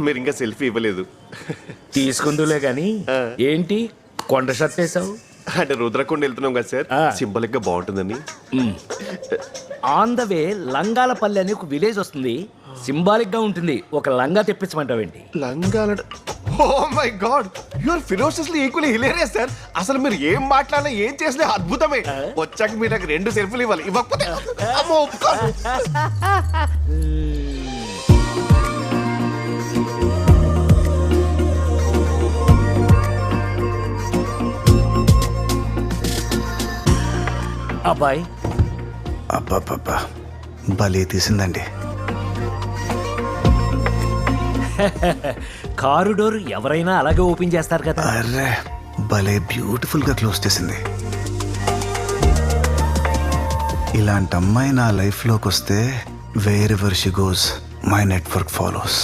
మీరు ఇంకా సెల్ఫీ ఇవ్వలేదు. తీసుకుందులే గాని ఏంటి కొండ షర్ట్ వేసావు? అంటే రుద్రకొండ వెళ్తున్నాం కదా సార్, సింబలిక్ గా బాగుంటుందని. ఆన్ ద వే లంగాలపల్లి అని ఒక విలేజ్ వస్తుంది, సింబాలిక్ గా ఉంటుంది. ఒక లంగా తెప్పించమంటావేంటి? లంగాల oh my God, you are ferociously equally hilarious sir. అసలు మీరు ఏం మాట్లాడినా ఏం చేసినా అద్భుతమే. వచ్చాక మీరు నాకు 2 సెల్ఫీలు ఇవ్వాలి, ఇవ్వకపోతే అమ్మో ఒప్పుకోను. అబ్బాయి అబ్బాబ్బా భలే తీసిందండి. కారు డోర్ ఎవరైనా అలాగే ఓపెన్ చేస్తారు కదా. అర్రే భలే బ్యూటిఫుల్ గా క్లోజ్ చేసింది. ఇలాంటి అమ్మాయి నా లైఫ్ లోకి వస్తే wear ever she goes my network follows.